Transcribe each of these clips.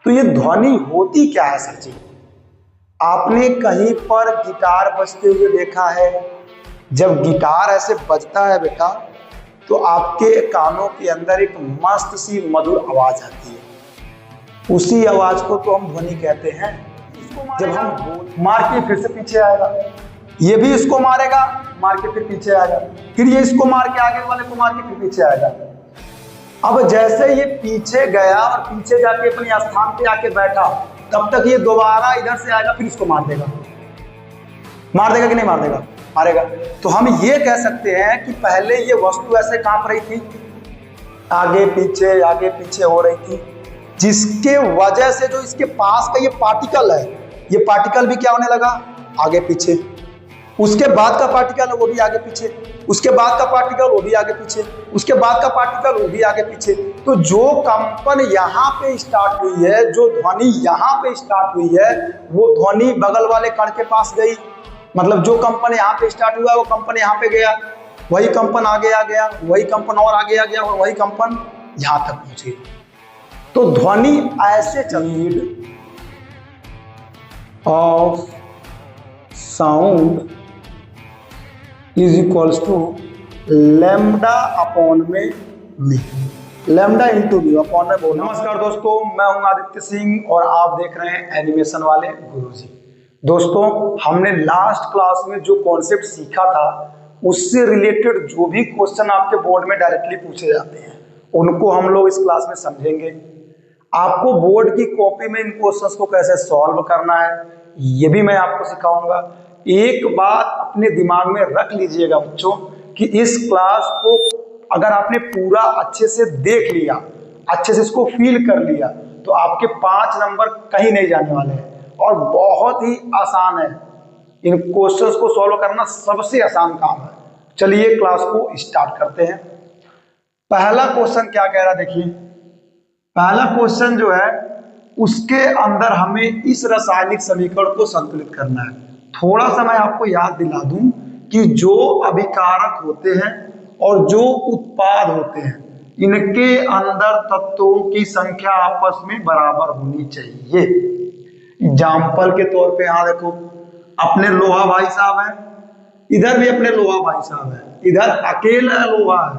तो ये ध्वनि होती क्या है सर जी? आपने कहीं पर गिटार बजते हुए देखा है? जब गिटार ऐसे बजता है बेटा, तो आपके कानों के अंदर एक मस्त सी मधुर आवाज आती है। उसी आवाज को तो हम ध्वनि कहते हैं। जब हम मार के फिर से पीछे आएगा, ये भी इसको मारेगा, मार के फिर पीछे आएगा, फिर ये इसको मार के आगे वाले को मार के फिर पीछे आएगा। अब जैसे ये पीछे गया और पीछे जाके अपने स्थान पे आके बैठा, तब तक ये दोबारा इधर से आएगा, फिर इसको मार देगा। मार देगा कि नहीं मार देगा? मारेगा। तो हम ये कह सकते हैं कि पहले ये वस्तु ऐसे कांप रही थी, आगे पीछे हो रही थी, जिसके वजह से जो इसके पास का ये पार्टिकल है, ये पार्टिकल भी क्या होने लगा? आगे पीछे। उसके बाद का पार्टिकल है वो भी आगे पीछे, उसके बाद का पार्टिकल वो भी आगे पीछे, उसके बाद का पार्टिकल वो भी आगे पीछे। तो जो कंपन यहाँ पे स्टार्ट हुई है, जो ध्वनि यहाँ पे स्टार्ट हुई है, वो ध्वनि बगल वाले कण के पास गई। मतलब जो कंपन यहाँ पे स्टार्ट हुआ वो कंपन यहाँ पे गया, वही कंपन आगे आ गया, वही कंपन और आगे आ गया, और वही कंपन यहाँ तक पहुंची। तो ध्वनि ऐसे चली of sound is equals to lambda upon में मी, लैम्डा इंटू मी अपॉन में बोल। नमस्कार दोस्तों, मैं हूं आदित्य सिंह और आप देख रहे हैं एनिमेशन वाले गुरुजी। दोस्तों, हमने लास्ट क्लास में जो कॉन्सेप्ट सीखा था, उससे रिलेटेड जो भी क्वेश्चन आपके बोर्ड में डायरेक्टली पूछे जाते हैं, उनको हम लोग इस क्लास में समझेंगे। आपको बोर्ड की कॉपी में इन क्वेश्चंस को कैसे सॉल्व करना है, ये भी मैं आपको सिखाऊंगा। एक बात अपने दिमाग में रख लीजिएगा बच्चों, कि इस क्लास को अगर आपने पूरा अच्छे से देख लिया, अच्छे से इसको फील कर लिया, तो आपके 5 नंबर कहीं नहीं जाने वाले हैं। और बहुत ही आसान है, इन क्वेश्चंस को सॉल्व करना सबसे आसान काम है। चलिए क्लास को स्टार्ट करते हैं। पहला क्वेश्चन क्या कह रहा है, देखिए। पहला क्वेश्चन जो है, उसके अंदर हमें इस रासायनिक समीकरण को संतुलित करना है। थोड़ा सा मैं आपको याद दिला दूं कि जो अभिकारक होते हैं और जो उत्पाद होते हैं, इनके अंदर तत्वों की संख्या आपस में बराबर होनी चाहिए। एग्जाम्पल के तौर पे यहां देखो, अपने लोहा भाई साहब है, इधर भी अपने लोहा भाई साहब है, इधर अकेला लोहा है,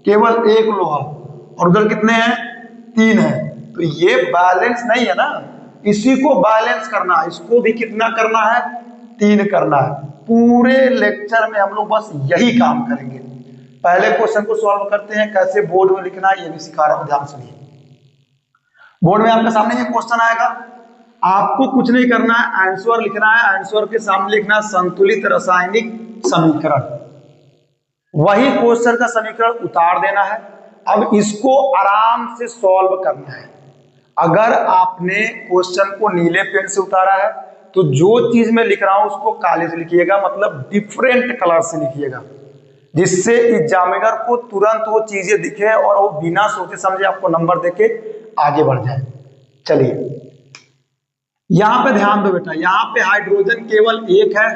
केवल एक लोहा, और उधर कितने हैं? 3 है। तो ये बैलेंस नहीं है ना, इसी को बैलेंस करना है। इसको भी कितना करना है? 3 करना है। पूरे लेक्चर में हम लोग बस यही काम करेंगे। पहले क्वेश्चन को सॉल्व करते हैं, कैसे बोर्ड में लिखना है ये भी सिखा रहा हूं, ध्यान सुनिए। बोर्ड में आपके सामने ये क्वेश्चन आएगा, आपको कुछ नहीं करना है, आंसर लिखना है। आंसर के सामने लिखना है संतुलित रासायनिक समीकरण। वही क्वेश्चन का समीकरण उतार देना है। अब इसको आराम से सॉल्व करना है। अगर आपने क्वेश्चन को नीले पेन से उतारा है, तो जो चीज मैं लिख रहा हूं उसको काले से लिखिएगा, मतलब डिफरेंट कलर से लिखिएगा, जिससे एग्जामिनर को तुरंत वो चीजें दिखे और वो बिना सोचे समझे आपको नंबर देके आगे बढ़ जाए। चलिए, यहां पे ध्यान दो बेटा, यहां पे हाइड्रोजन केवल 1 है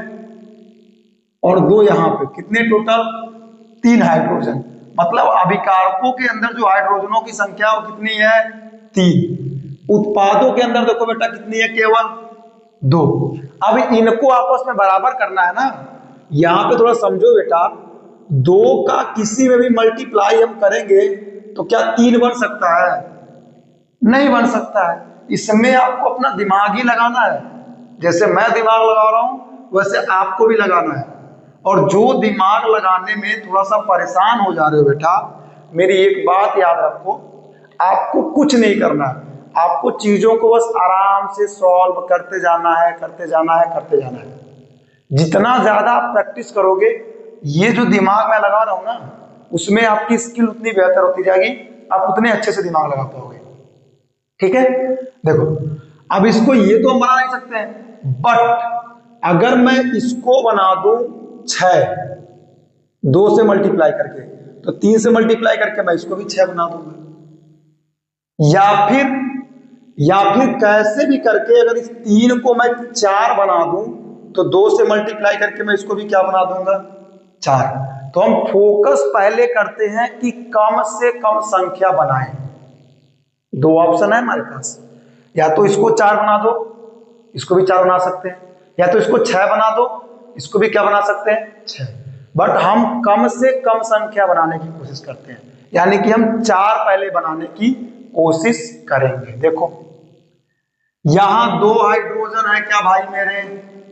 और 2 यहां पे, कितने टोटल? 3 हाइड्रोजन। मतलब अभिकारकों के अंदर जो हाइड्रोजनों की संख्या वो कितनी है? 3। उत्पादों के अंदर देखो बेटा कितनी है? केवल 2। अब इनको आपस में बराबर करना है ना। यहां पे थोड़ा समझो बेटा, 2 का किसी में भी मल्टीप्लाई हम करेंगे तो क्या 3 बन सकता है? नहीं बन सकता है। इसमें आपको अपना दिमाग ही लगाना है। जैसे मैं दिमाग लगा रहा हूं, वैसे आपको भी लगाना है। और जो दिमाग लगाने में थोड़ा सा परेशान हो जा रहे हो बेटा, मेरी एक बात याद रखो, आपको कुछ नहीं करना है। आपको चीजों को बस आराम से सॉल्व करते जाना है, करते जाना है, करते जाना है। जितना ज्यादा आप प्रैक्टिस करोगे, ये जो दिमाग मैं लगा रहा हूं ना, उसमें आपकी स्किल उतनी बेहतर होती जाएगी, आप उतने अच्छे से दिमाग लगा पाओगे। ठीक है? देखो, अब इसको ये तो हम बना नहीं सकते हैं, बट अगर मैं इसको बना दूं 6, 2 से मल्टीप्लाई करके, तो 3 से मल्टीप्लाई करके मैं इसको भी 6 बना दूंगा। या फिर कैसे भी करके अगर इस 3 को मैं 4 बना दूं, तो 2 से मल्टीप्लाई करके मैं इसको भी क्या बना दूंगा? 4। तो हम फोकस पहले करते हैं कि कम से कम संख्या बनाएं। 2 ऑप्शन है हमारे पास, या तो इसको 4 बना दो, इसको भी 4 बना सकते हैं, या तो इसको 6 बना दो, इसको भी क्या बना सकते हैं 6। बट हम कम से कम संख्या बनाने की कोशिश करते हैं, यानी कि हम 4 पहले बनाने की कोशिश करेंगे। देखो यहां 2 हाइड्रोजन है क्या भाई मेरे,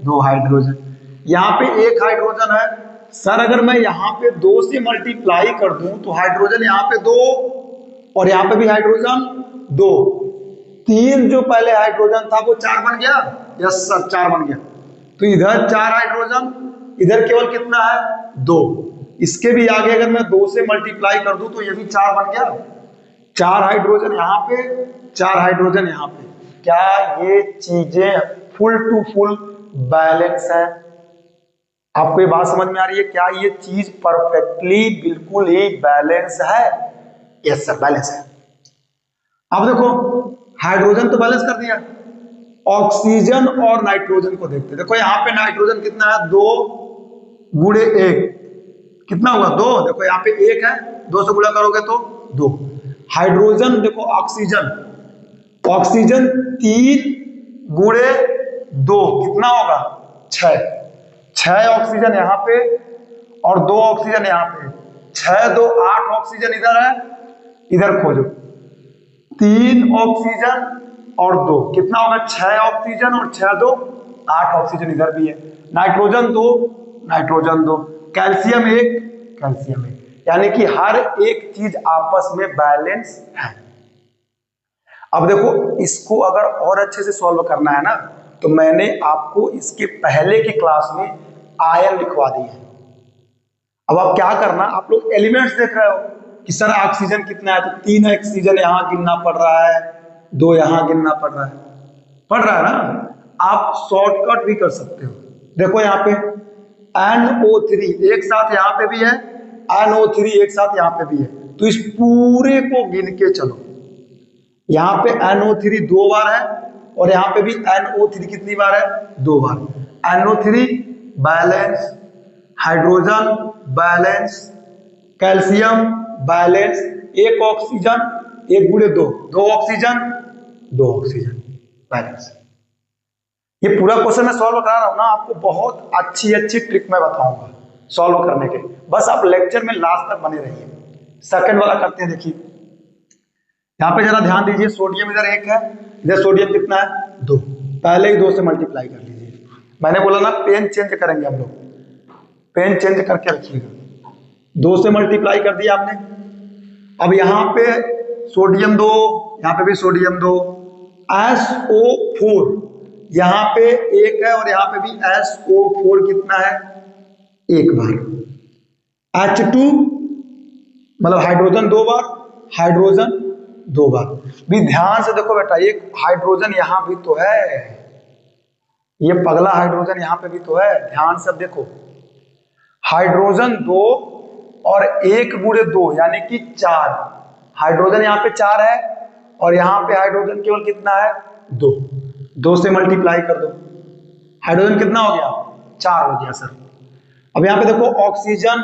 2 हाइड्रोजन, यहां पे 1 हाइड्रोजन है। सर अगर मैं यहां पे 2 से मल्टीप्लाई कर दूं तो हाइड्रोजन यहां पे 2 और यहां पे भी हाइड्रोजन 2, 3 जो पहले हाइड्रोजन था वो 4 बन गया। यस सर 4 बन गया। तो इधर 4 हाइड्रोजन, इधर केवल कितना है 2। इसके भी आगे अगर मैं 2 से मल्टीप्लाई कर दूं तो ये भी 4 बन गया। 4 हाइड्रोजन यहाँ पे, 4 हाइड्रोजन यहाँ पे। क्या ये चीजें फुल टू फुल बैलेंस है? आपको ये बात समझ में आ रही है? क्या ये चीज परफेक्टली बिल्कुल ही बैलेंस है? यस सर बैलेंस है। अब देखो हाइड्रोजन तो बैलेंस कर दिया, ऑक्सीजन और नाइट्रोजन को देखते हैं। देखो यहाँ पे नाइट्रोजन कितना है 2 गुणे 1, कितना हुआ 2। देखो यहाँ पे 1 है, 2 से गुणा करोगे तो 2। हाइड्रोजन देखो ऑक्सीजन, ऑक्सीजन 3 गुणे 2 कितना होगा 6। 6 ऑक्सीजन यहाँ पे और 2 ऑक्सीजन यहाँ पे, 6 2 8 ऑक्सीजन इधर है, इधर खोजो 3 ऑक्सीजन और 2 कितना होगा 6 ऑक्सीजन और 6 2 8 ऑक्सीजन इधर भी है। नाइट्रोजन 2, नाइट्रोजन 2, कैल्शियम 1, कैल्शियम 1, यानी कि हर एक चीज आपस में बैलेंस है। अब देखो इसको अगर और अच्छे से सॉल्व करना है ना तो मैंने आपको इसके पहले की क्लास में आयन लिखवा दी है। अब आप क्या करना, आप लोग एलिमेंट्स देख रहे हो कि सर ऑक्सीजन कितना है, तो 3 ऑक्सीजन यहां गिनना पड़ रहा है, 2 यहां गिनना पड़ रहा है ना। आप शॉर्टकट भी कर सकते हो। देखो यहाँ पे NO3 एक साथ यहाँ पे भी है, NO3 एक साथ यहाँ पे भी है, तो इस पूरे को गिन के चलो। यहाँ पे NO3 2 बार है और यहाँ पे भी NO3 कितनी बार है 2 बार। NO3 balance, hydrogen balance, calcium balance, 1 oxygen 1 गुणे 2, 2 ऑक्सीजन 2 ऑक्सीजन बैलेंस। ये पूरा क्वेश्चन मैं सॉल्व करा रहा हूं ना, आपको बहुत अच्छी अच्छी ट्रिक मैं बताऊंगा सॉल्व करने के, बस आप लेक्चर में लास्ट तक बने रहिए। सेकंड वाला करते हैं। देखिए यहाँ पे जरा ध्यान दीजिए, सोडियम इधर 1 है, इधर सोडियम कितना है 2, पहले ही 2 से मल्टीप्लाई कर लीजिए। मैंने बोला ना पेन चेंज करेंगे हम लोग, पेन चेंज करके रखिएगा। 2 से मल्टीप्लाई कर दिया आपने। अब यहाँ पे सोडियम 2, यहाँ पे भी सोडियम 2, SO4 यहाँ पे 1 है और यहाँ पे भी SO4 कितना है 1 बार। H2 मतलब हाइड्रोजन 2 बार, हाइड्रोजन 2 बार। भी ध्यान से देखो बेटा, एक हाइड्रोजन यहां भी तो है, ये पगला हाइड्रोजन यहां पे भी तो है। ध्यान से देखो, हाइड्रोजन 2 और 1 गुणे 2 यानी कि 4। हाइड्रोजन यहाँ पे 4 है और यहाँ पे हाइड्रोजन केवल कितना है 2। 2 से मल्टीप्लाई कर दो, हाइड्रोजन कितना हो गया 4 हो गया सर। अब यहाँ पे देखो ऑक्सीजन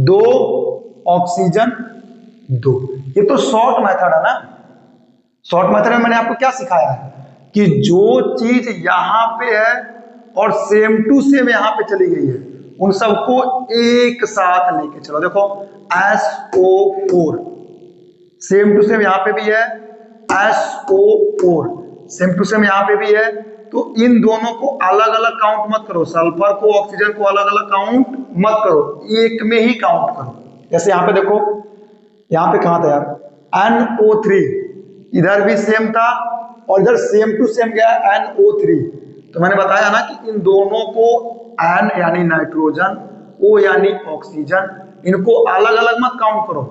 2, ऑक्सीजन 2, ये तो शॉर्ट मेथड है ना। शॉर्ट मेथड में मैंने आपको क्या सिखाया है कि जो चीज यहां पे है और सेम टू सेम यहां पे चली गई है उन सबको एक साथ लेके चलो। देखो SO4 सेम टू सेम यहां पे भी है, SO4 सेम टू सेम यहां पे भी है, तो इन दोनों को अलग अलग काउंट मत करो, सल्फर को ऑक्सीजन को अलग अलग काउंट मत करो, एक में ही काउंट करो। जैसे यहां पे देखो, यहां पे कहां था यार NO3, इधर भी सेम था और इधर सेम टू सेम गया NO3। तो मैंने बताया ना कि इन दोनों को N यानी नाइट्रोजन, O यानी ऑक्सीजन, इनको अलग अलग मत काउंट करो,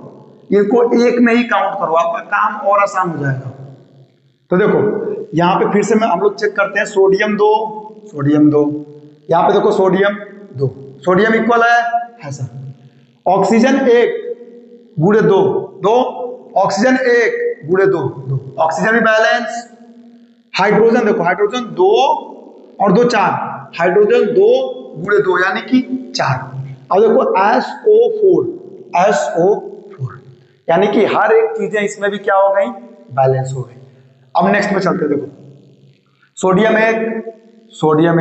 इनको एक में ही काउंट करो, आपका काम और आसान हो जाएगा। तो देखो यहां पे फिर से हम लोग चेक करते हैं, सोडियम 2, सोडियम 2, यहां पे देखो सोडियम 2, सोडियम इक्वल है सर। ऑक्सीजन 1 गुणे 2, 2, ऑक्सीजन 1 गुणे 2, 2, ऑक्सीजन भी बैलेंस। हाइड्रोजन देखो, हाइड्रोजन 2 और 2 4, हाइड्रोजन 2 गुणे 2 यानी कि 4। अब देखो SO4, SO4 यानी कि हर एक चीजें इसमें भी क्या हो गई बैलेंस हो गई। अब नेक्स्ट में चलते देखो, सोडियम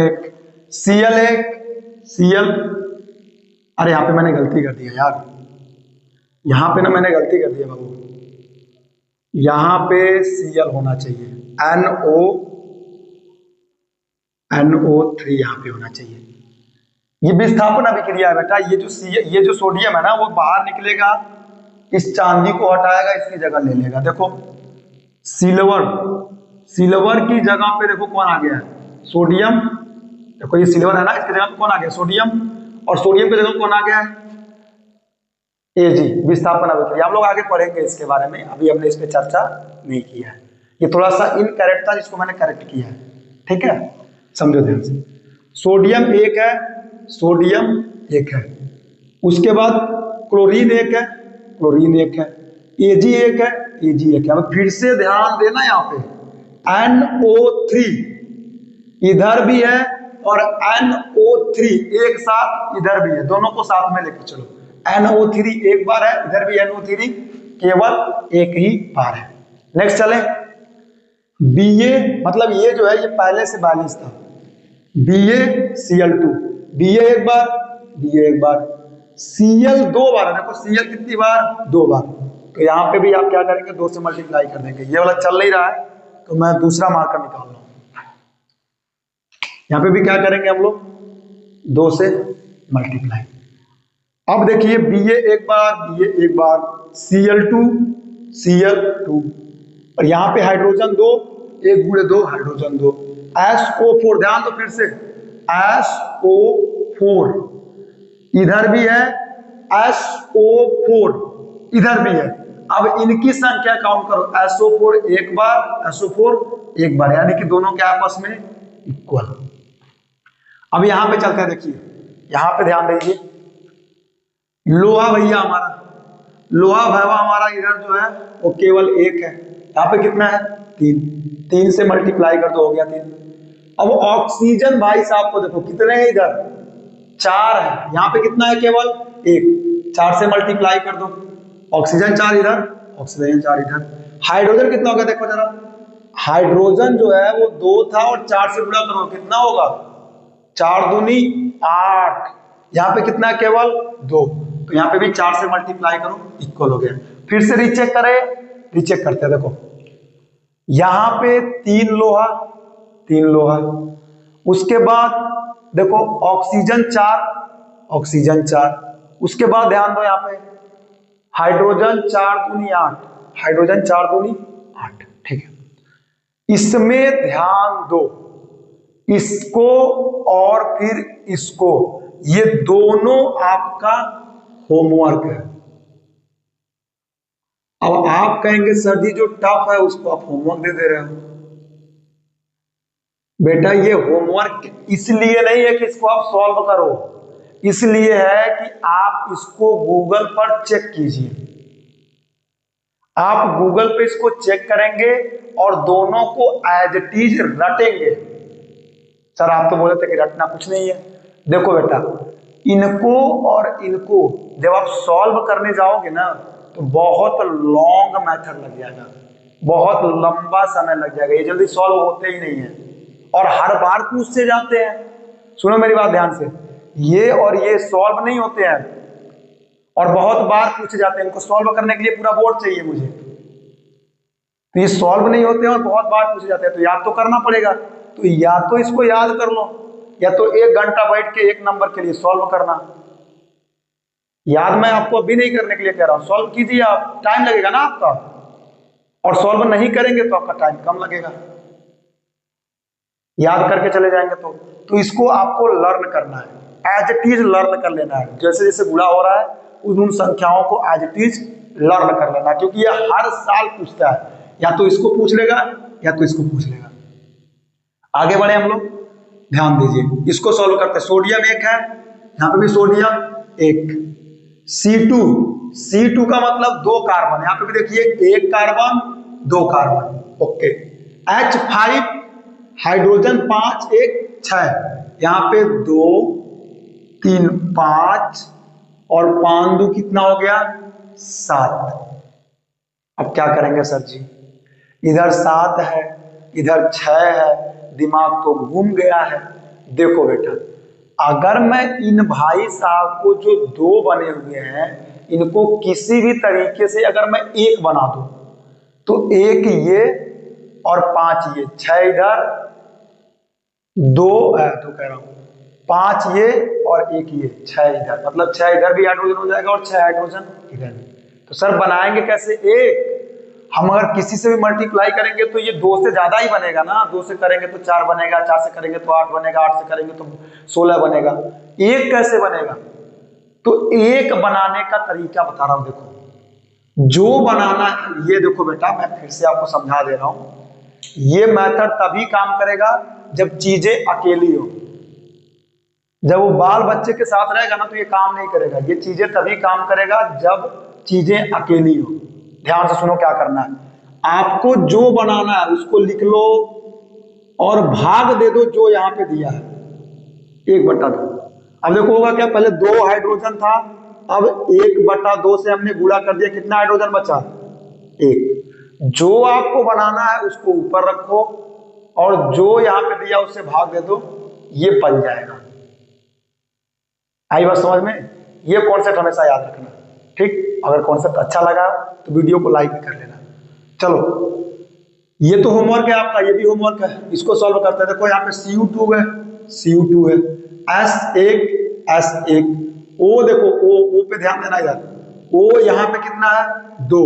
एक, Cl, अरे यहाँ पे मैंने गलती कर दिया यार, यहाँ पे ना मैंने गलती कर दिया बाबू, यहाँ पे Cl होना चाहिए, NO3 यहाँ पे होना चाहिए। ये विस्थापन अभिक्रिया है बेटा, ये जो सोडियम है ना वो बाहर निकलेगा, इस चांदी को हटाएगा, इसकी जगह ले लेगा। देखो सिल्वर की जगह पे देखो कौन आ गया है, सोडियम। देखो ये सिल्वर है ना, इसकी जगह पे कौन आ गया, सोडियम, और सोडियम की जगह कौन आ गया है, Ag, विस्थापन अभिक्रिया। हम लोग आगे पढ़ेंगे इसके बारे में, अभी हमने इस पे चर्चा नहीं किया है। ये थोड़ा सा इनकरेक्ट था जिसको मैंने करेक्ट किया है, ठीक है, समझो ध्यान से। सोडियम एक है, उसके बाद क्लोरीन एक है, Ag एक है। अब फिर से ध्यान देना, यहाँ पे NO3 इधर भी है और NO3 एक साथ इधर भी है, दोनों को साथ में लेकर चलो। NO3 एक बार है, इधर भी NO3 केवल एक ही बार है। नेक्स्ट चले, Ba, मतलब ये जो है ये पहले से बैलेंस था, BaCl2, Ba एक बार, Cl दो बार है। देखो Cl कितनी बार, दो बार, तो यहाँ पे भी आप क्या करेंगे, 2 से मल्टीप्लाई कर देंगे। ये वाला चल नहीं रहा है तो मैं दूसरा मार्कर निकाल रहा हूं, यहाँ पे भी क्या करेंगे हम लोग, 2 से मल्टीप्लाई। अब देखिए Ba एक बार, Cl2, और यहाँ पे हाइड्रोजन 2, 1 गुणे 2 हाइड्रोजन 2, SO4, ध्यान दो फिर से, SO4 इधर भी है, SO4 इधर भी है। अब इनकी संख्या काउंट करो, SO4 एक बार, यानी कि दोनों के आपस में इक्वल। अब यहां पे चलते हैं, देखिए यहां पे ध्यान दीजिए, लोहा भैया हमारा इधर जो है वो केवल एक है, यहाँ पे कितना है, 3 से मल्टीप्लाई कर दो, हो गया 3। अब ऑक्सीजन भाई साहब को देखो कितने हैं, इधर 4 है, यहाँ पे कितना है, केवल 1, 4 से मल्टीप्लाई कर दो, ऑक्सीजन 4 इधर, ऑक्सीजन 4 इधर। हाइड्रोजन कितना होगा, देखो जरा, हाइड्रोजन जो है वो 2 था और 4 से गुणा करो, कितना होगा, 4 दूनी 8, यहाँ पे कितना है, केवल 2, तो यहाँ पे भी 4 से मल्टीप्लाई करो, इक्वल हो गया। फिर से रीचेक करते हैं, देखो यहाँ पे 3 लोहा, उसके बाद देखो ऑक्सीजन 4, उसके बाद ध्यान दो यहाँ पे हाइड्रोजन 4 दूनी 8, ठीक है। इसमें ध्यान दो, इसको और फिर इसको, ये दोनों आपका होमवर्क है। अब आप कहेंगे सर जी जो टफ है उसको आप होमवर्क दे रहे हो। बेटा ये होमवर्क इसलिए नहीं है कि इसको आप सॉल्व करो, इसलिए है कि आप इसको गूगल पर चेक कीजिए। आप गूगल पे इसको चेक करेंगे और दोनों को एज इट इज रटेंगे। सर आप तो बोले थे कि रटना कुछ नहीं है। देखो बेटा, इनको और इनको जब आप सॉल्व करने जाओगे ना तो बहुत लॉन्ग मेथड लग जाएगा, बहुत लंबा समय लग जाएगा, ये जल्दी सॉल्व होते ही नहीं है और हर बार पूछते जाते हैं। सुनो मेरी बात ध्यान से, ये और ये सॉल्व नहीं होते हैं और बहुत बार पूछे जाते हैं। इनको सॉल्व करने के लिए पूरा बोर्ड चाहिए मुझे, तो ये सॉल्व नहीं होते हैं और बहुत बार पूछे जाते हैं, तो याद तो करना पड़ेगा। तो या तो इसको याद कर लो या तो 1 घंटा बैठ के एक नंबर के लिए सॉल्व करना। याद मैं आपको अभी नहीं करने के लिए कह रहा हूं, सॉल्व कीजिए आप, टाइम लगेगा ना आपका, और सॉल्व नहीं करेंगे तो आपका टाइम कम लगेगा। याद करके चले जाएंगे तो इसको आपको लर्न करना है, एज इट इज लर्न कर लेना है। जैसे जैसे गुणा हो रहा है उन संख्याओं को एज इट इज लर्न कर लेना, क्योंकि ये हर साल पूछता है, या तो इसको पूछ लेगा या तो इसको पूछ लेगा। आगे बढ़े हम लोग, ध्यान दीजिए, इसको सॉल्व करते हैं। सोडियम एक है, यहाँ पे भी सोडियम एक, C2 का मतलब 2 कार्बन, यहाँ पे भी देखिए 1 carbon 2 carbon, okay. H5 hydrogen 5 1 6, यहाँ पे 2 3 5 और 5 2 कितना हो गया 7। अब क्या करेंगे सर जी, इधर 7 है, इधर 6 है, दिमाग तो घूम गया है। देखो बेटा, अगर मैं इन भाई साहब को जो 2 बने हुए हैं इनको किसी भी तरीके से अगर मैं 1 बना दूं तो 1 ये और 5 ये, 6 इधर, 2 तो कह रहा हूं 5 ये और 1 ये, 6 इधर, मतलब 6 इधर भी हाइड्रोजन हो जाएगा और 6 हाइड्रोजन इधर भी। तो सर बनाएंगे कैसे 1? हम अगर किसी से भी मल्टीप्लाई करेंगे तो ये 2 से ज्यादा ही बनेगा ना। 2 से करेंगे तो 4 बनेगा, 4 से करेंगे तो 8 बनेगा, 8 से करेंगे तो 16 बनेगा। 1 कैसे बनेगा? तो 1 बनाने का तरीका बता रहा हूं। देखो जो बनाना, ये देखो बेटा मैं फिर से आपको समझा दे रहा हूं, ये मेथड तभी काम करेगा जब चीजें अकेली हो। जब वो बाल बच्चे के साथ रहेगा ना तो ये काम नहीं करेगा। ये चीजें तभी काम करेगा जब चीजें अकेली हो। ध्यान से सुनो क्या करना है। आपको जो बनाना है उसको लिख लो और भाग दे दो जो यहां पे दिया है 1/2। अब देखो होगा क्या, पहले 2 हाइड्रोजन था, अब 1/2 से हमने गुणा कर दिया, कितना हाइड्रोजन बचा? 1। जो आपको बनाना है उसको ऊपर रखो और जो यहां पे दिया उससे भाग दे दो, ये बन जाएगा। आई बात समझ में? ये कॉन्सेप्ट हमेशा याद रखना, ठीक। अगर कॉन्सेप्ट अच्छा लगा तो वीडियो को लाइक भी कर लेना। चलो ये तो होमवर्क है आपका, ये भी होमवर्क है, इसको सॉल्व करते हैं। देखो यहाँ पे Cu2 है, Cu2 है, S1 O, देखो O पे ध्यान देना यार। O यहाँ पे कितना है? 2,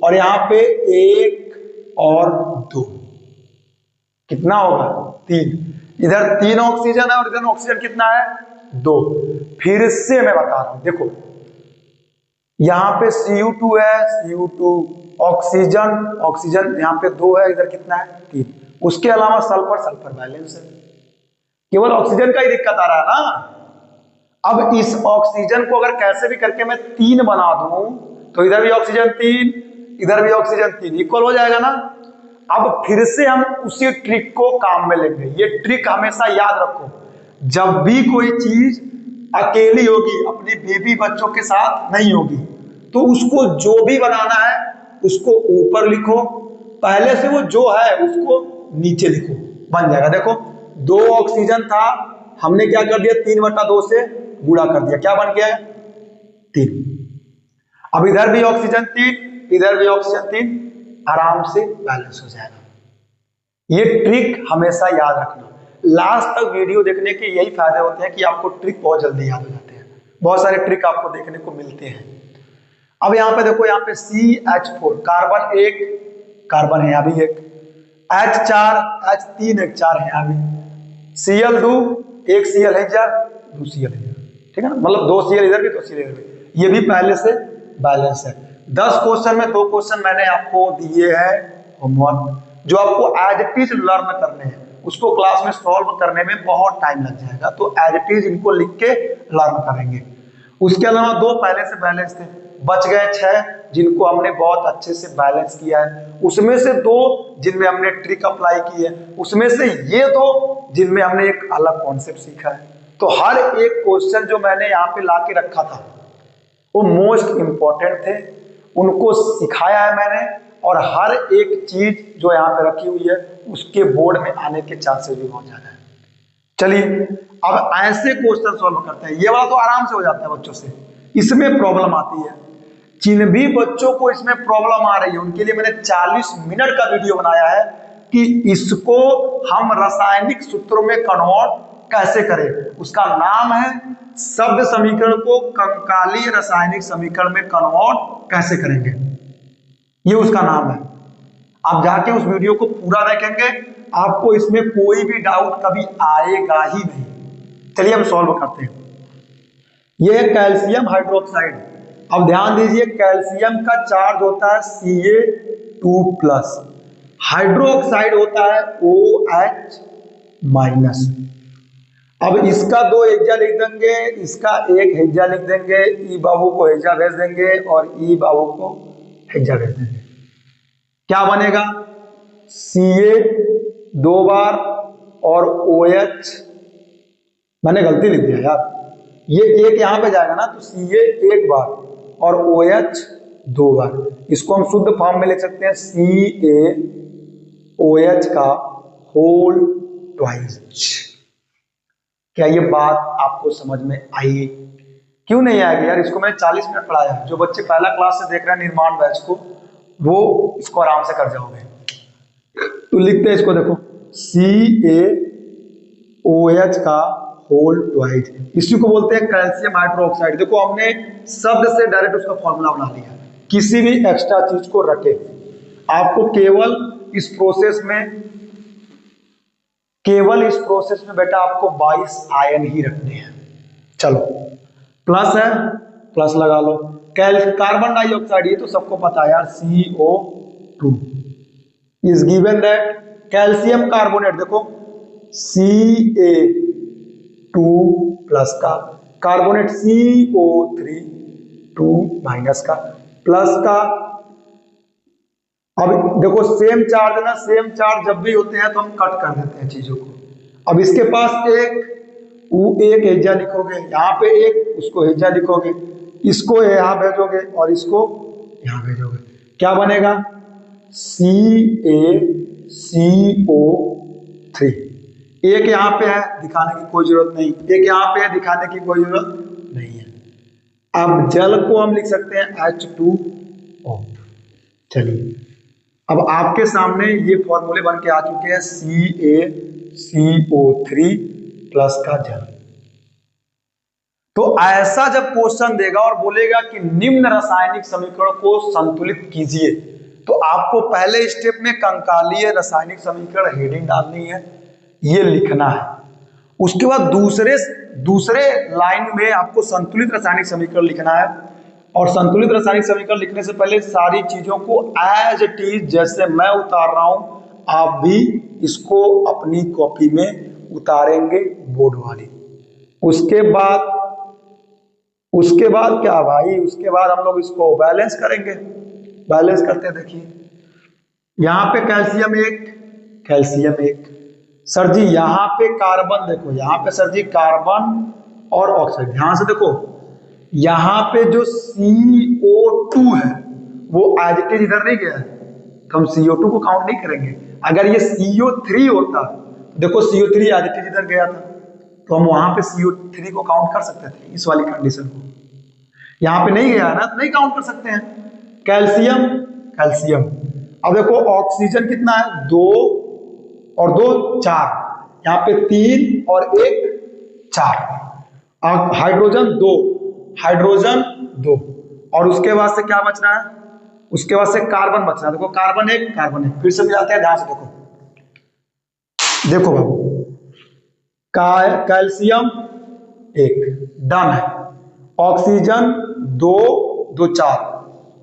और यहाँ पे 1 और 2, कितना होगा? 3। इधर 3 ऑक्सीजन है और इधर ऑक्सीजन कितना है? 2। फिर से मैं बता रहा हूं, देखो यहां पे Cu2 है, Cu2 ऑक्सीजन यहां पे 2 है, इधर कितना है? 3। उसके अलावा सल्फर बैलेंस है, केवल ऑक्सीजन का ही दिक्कत आ रहा है ना। अब इस ऑक्सीजन को अगर कैसे भी करके मैं 3 बना दूं तो इधर भी ऑक्सीजन 3, इधर भी ऑक्सीजन 3, इक्वल हो जाएगा ना। अब फिर से हम उसी ट्रिक को काम में लेंगे। ये ट्रिक हमेशा याद रखो, जब भी कोई चीज अकेली होगी, अपनी बेबी बच्चों के साथ नहीं होगी, तो उसको जो भी बनाना है उसको ऊपर लिखो, पहले से वो जो है उसको नीचे लिखो, बन जाएगा। देखो 2 ऑक्सीजन था, हमने क्या कर दिया? 3/2 से गुणा कर दिया, क्या बन गया? 3। अब इधर भी ऑक्सीजन 3, इधर भी ऑक्सीजन 3, आराम से बैलेंस हो जाएगा। ये ट्रिक हमेशा याद रखना। लास्ट तक वीडियो देखने के यही फायदे होते हैं कि आपको ट्रिक बहुत जल्दी याद हो जाते हैं। बहुत सारे ट्रिक आपको देखने को मिलते हैं। अब यहाँ पे देखो, यहाँ पे CH4 कार्बन 1 कार्बन है, यहाँ भी 1, H4 H3 एक 4 है, यहाँ भी Cl2 1 Cl है, 2 Cl है, ठीक है ना। मतलब 2 Cl इधर भी 2 Cl इधर भी, ये भी पहले से बैलेंस है। 10 क्वेश्चन में 2 क्वेश्चन मैंने आपको दिए हैं होमवर्क, जो आपको एज इट इज लर्न करने हैं। उसको क्लास में सॉल्व करने में बहुत टाइम लग जाएगा, तो एज इट इज इनको लिख के लर्न करेंगे। उसके अलावा 2 पहले से बैलेंस थे, बच गए 6 जिनको हमने बहुत अच्छे से बैलेंस किया है। उसमें से 2 जिनमें हमने ट्रिक अप्लाई की है, उसमें से ये 2 जिनमें हमने एक अलग कॉन्सेप्ट सीखा है। तो हर एक क्वेश्चन जो मैंने यहाँ पे ला के रखा था वो मोस्ट इंपॉर्टेंट थे, उनको सिखाया है मैंने, और हर एक चीज जो यहाँ पे रखी हुई है उसके बोर्ड में आने के चांसेस भी बहुत ज्यादा है। चलिए अब ऐसे क्वेश्चन सॉल्व करते हैं। ये वाला तो आराम से हो जाता है बच्चों से, इसमें प्रॉब्लम आती है। जिन भी बच्चों को इसमें प्रॉब्लम आ रही है उनके लिए मैंने 40 मिनट का वीडियो बनाया है कि इसको हम रासायनिक सूत्रों में कन्वर्ट कैसे करें। उसका नाम है शब्द समीकरण को कंकालीय रासायनिक समीकरण में कन्वर्ट कैसे करेंगे, ये उसका नाम है। आप जाके उस वीडियो को पूरा देखेंगे, आपको इसमें कोई भी डाउट कभी आएगा ही नहीं। चलिए हम सॉल्व करते हैं। यह है कैल्शियम हाइड्रोक्साइड। अब ध्यान दीजिए, कैल्शियम का चार्ज होता है Ca2+, हाइड्रोक्साइड होता है OH-। अब इसका 2 हेक्सा लिख देंगे, इसका 1 हेक्सा लिख देंगे, ई बाबू को हेक्सा भेज देंगे और ई बाबू को हेक्सा भेज देंगे। क्या बनेगा? Ca 2 बार और OH, मैंने गलती लिख दिया यार, ये 1 यहां पे जाएगा ना, तो Ca 1 बार और OH 2 बार। इसको हम शुद्ध फॉर्म में लिख सकते हैं OH का होल ट्वाइस। क्या ये बात आपको समझ में आई? क्यों नहीं आएगी यार, इसको मैंने 40 मिनट पढ़ाया। जो बच्चे पहला क्लास से देख रहे हैं निर्माण बैच को, वो इसको आराम से कर जाओगे। तो लिखते हैं इसको, देखो CaOH का होल ट्वाइस, इसी को बोलते हैं कैल्शियम हाइड्रोक्साइड। देखो हमने शब्द से डायरेक्ट उसका फॉर्मूला बना लिया। किसी भी एक्स्ट्रा चीज को रखे, आपको केवल इस प्रोसेस में बेटा आपको 22 आयन ही रखने हैं। चलो प्लस है, प्लस लगा लो। कार्बन डाइऑक्साइड, ये तो सबको पता है यार, CO2 is given that calcium carbonate, देखो Ca2 प्लस का, कार्बोनेट CO3 2 माइनस का, प्लस का। अब देखो सेम चार्ज है ना, सेम चार्ज जब भी होते हैं तो हम कट कर देते हैं चीजों को। अब इसके पास एक हेजा लिखोगे, यहाँ पे एक, उसको हेजा लिखोगे, इसको यहाँ भेजोगे और इसको यहाँ भेजोगे, क्या बनेगा? CaCO3। एक यहाँ पे है, दिखाने की कोई जरूरत नहीं, एक यहाँ पे है, दिखाने की कोई जरूरत नहीं है। अब जल को हम लिख सकते हैं H2O। चलिए अब आपके सामने ये फॉर्मूले बन के आ चुके हैं, CaCO3 प्लस का जल। तो ऐसा जब क्वेश्चन देगा और बोलेगा कि निम्न रासायनिक समीकरण को संतुलित कीजिए, तो आपको पहले स्टेप में कंकालीय रासायनिक समीकरण हेडिंग डालनी है, ये लिखना है। उसके बाद दूसरे लाइन में आपको संतुलित रासायनिक समीकरण लिखना है। और संतुलित रासायनिक समीकरण लिखने से पहले सारी चीजों को एज इट इज जैसे मैं उतार रहा हूं, आप भी इसको अपनी कॉपी में उतारेंगे, बोर्ड वाली। उसके बाद क्या भाई, उसके बाद हम लोग इसको बैलेंस करेंगे। बैलेंस करते देखिए, यहां पे कैल्शियम एक, सर जी यहां पे कार्बन, देखो यहां पे सर जी कार्बन और ऑक्सीजन, ध्यान से देखो, यहां पे जो CO2 है वो एज इट इज इधर नहीं गया है, तो हम CO2 को काउंट नहीं करेंगे। अगर ये CO3 होता, देखो CO3 एज इट इज इधर गया था, तो हम वहां पे CO3 को काउंट कर सकते थे, इस वाली कंडीशन को। यहां पे नहीं गया ना, तो नहीं काउंट कर सकते हैं। कैल्शियम, अब देखो ऑक्सीजन कितना है, 2 और 2 4, यहाँ पे 3 और 1 4, हाइड्रोजन 2 और उसके बाद से क्या बच रहा है, उसके बाद से कार्बन बच रहा है। देखो कार्बन एक, फिर से मिलाते हैं, ध्यान से देखो बाबू, कैल्शियम 1 डन है, ऑक्सीजन 2 2 4,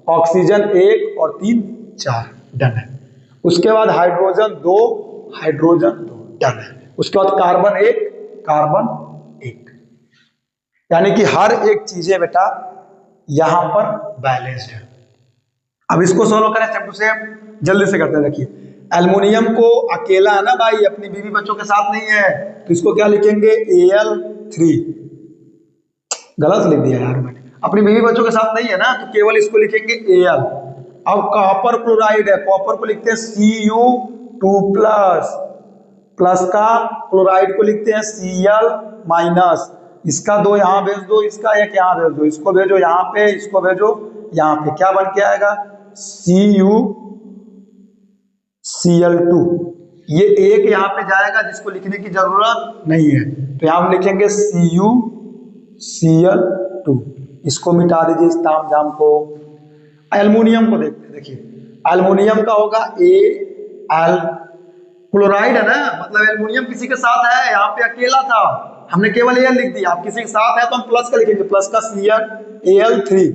ऑक्सीजन 1 और 3 4 डन है। उसके बाद हाइड्रोजन 2 डन है। उसके बाद कार्बन 1, यानी कि हर एक चीजें बेटा यहां पर बैलेंस्ड है। अब इसको सोल्व करें सेम टू सेम, जल्दी से करते हैं। देखिए एल्युमिनियम को अकेला है ना भाई, अपनी बीवी बच्चों के साथ नहीं है, तो इसको क्या लिखेंगे, Al3। गलत लिख दिया यार मैंने, अपनी बीवी बच्चों के साथ नहीं है ना, तो केवल इसको लिखेंगे Al। अब कॉपर क्लोराइड है, कॉपर को लिखते हैं Cu2 प्लस का, क्लोराइड को लिखते हैं Cl-। इसका 2 यहां भेज दो, इसका 1 यहां भेज दो, इसको भेजो यहां पे, इसको भेजो यहां पे, क्या बन के आएगा, CuCl2। ये 1 यहां पे जाएगा जिसको लिखने की जरूरत नहीं है, तो यहां हम लिखेंगे CuCl2। इसको मिटा दीजिए इस तामझाम को। एल्युमिनियम को देखते हैं, देखिए एल्युमिनियम का होगा Al, क्लोराइड है ना, मतलब एल्युमिनियम किसी के साथ है, यहाँ पे अकेला था, हमने केवल Al लिख दिया। आप किसी के साथ है तो हम प्लस का लिखेंगे, प्लस का Al3,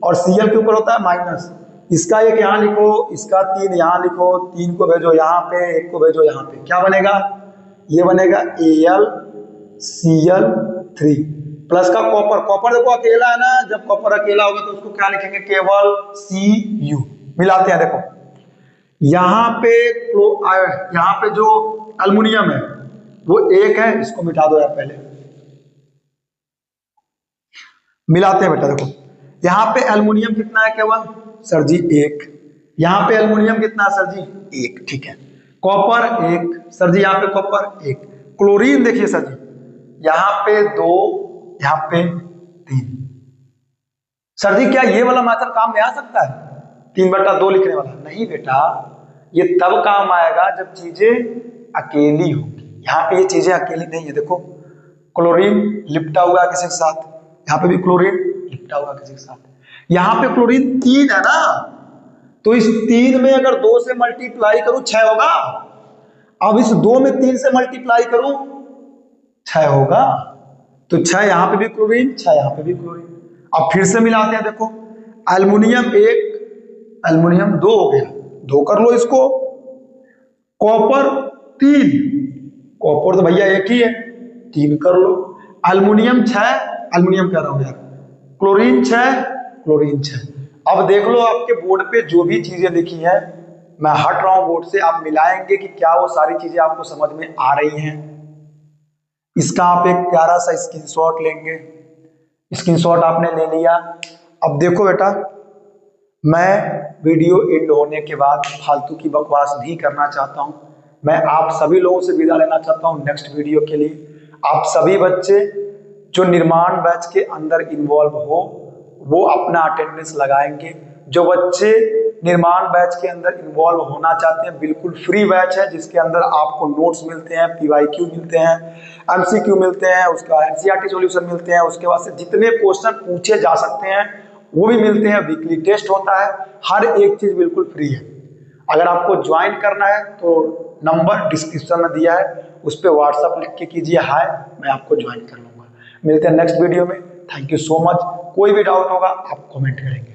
और Cl के ऊपर होता है माइनस। इसका 1 यहाँ लिखो, इसका 3 यहाँ लिखो, 3 को भेजो यहाँ पे, 1 को भेजो यहाँ पे, क्या बनेगा, ये बनेगा AlCl3 प्लस का कॉपर देखो अकेला है ना, जब कॉपर अकेला होगा तो उसको क्या लिखेंगे, केवल Cu। मिलाते हैं, देखो यहाँ पे जो एल्युमिनियम है वो 1 है, इसको मिटा दो यार पहले, मिलाते हैं बेटा। देखो यहाँ पे एल्युमिनियम कितना है, केवल सर जी 1, यहाँ पे एल्युमिनियम कितना है सर जी 1, ठीक है। कॉपर 1, सर जी यहाँ पे कॉपर 1। क्लोरीन देखिए सर जी, यहाँ पे 2, यहाँ पे 3। सर जी क्या ये वाला मेथड काम में आ सकता है, 3/2 लिखने वाला? नहीं बेटा, ये तब काम आएगा जब चीजें अकेली होगी। यहाँ पे ये चीजें अकेली नहीं है। देखो क्लोरीन लिपटा हुआ है किसी के साथ, यहाँ पे भी क्लोरीन लिपटा हुआ किसी के साथ, यहाँ पे क्लोरीन 3 है ना, तो इस 3 में अगर 2 से मल्टीप्लाई करूं 6 होगा। अब इस 2 में 3 से मल्टीप्लाई करूं 6 होगा, तो 6 यहां पे भी क्लोरीन, 6 यहां पे भी क्लोरीन। अब फिर से मिलाते हैं, देखो एल्युमिनियम 1, एल्युमिनियम 2 हो गया, 2 कर लो इसको। कॉपर 3, कॉपर तो भैया एक ही है, 3 कर लो। एल्युमिनियम 6, एल्युमिनियम कह रहा हूं यार, क्लोरीन 6, क्लोरीन 6। अब देख लो आपके बोर्ड पे जो भी चीजें लिखी हैं, मैं हट रहा हूं बोर्ड से, आप मिलाएंगे कि क्या वो सारी चीजें आपको समझ में आ रही हैं। इसका आप एक प्यारा सा स्क्रीनशॉट लेंगे, स्क्रीनशॉट आपने ले लिया। अब देखो बेटा, मैं वीडियो एंड होने के बाद फालतू की बकवास नहीं करना चाहता हूं, मैं आप सभी लोगों से विदा लेना चाहता हूं नेक्स्ट वीडियो के लिए। आप सभी बच्चे जो निर्माण बैच के अंदर इन्वॉल्व हो वो अपना अटेंडेंस लगाएंगे। जो बच्चे निर्माण बैच के अंदर इन्वॉल्व होना चाहते हैं, बिल्कुल फ्री बैच है जिसके अंदर आपको नोट्स मिलते हैं, PYQ मिलते हैं, MCQ मिलते हैं, उसका NCERT सॉल्यूशन मिलते हैं, उसके बाद से जितने क्वेश्चन पूछे जा सकते हैं वो भी मिलते हैं, वीकली टेस्ट होता है, हर एक चीज बिल्कुल फ्री है। अगर आपको ज्वाइन करना है तो नंबर डिस्क्रिप्शन में दिया है, उस पर व्हाट्सअप लिख के कीजिए हाय, मैं आपको ज्वाइन कर लूंगा। मिलते हैं नेक्स्ट वीडियो में, थैंक यू सो मच। कोई भी डाउट होगा आप कमेंट करेंगे।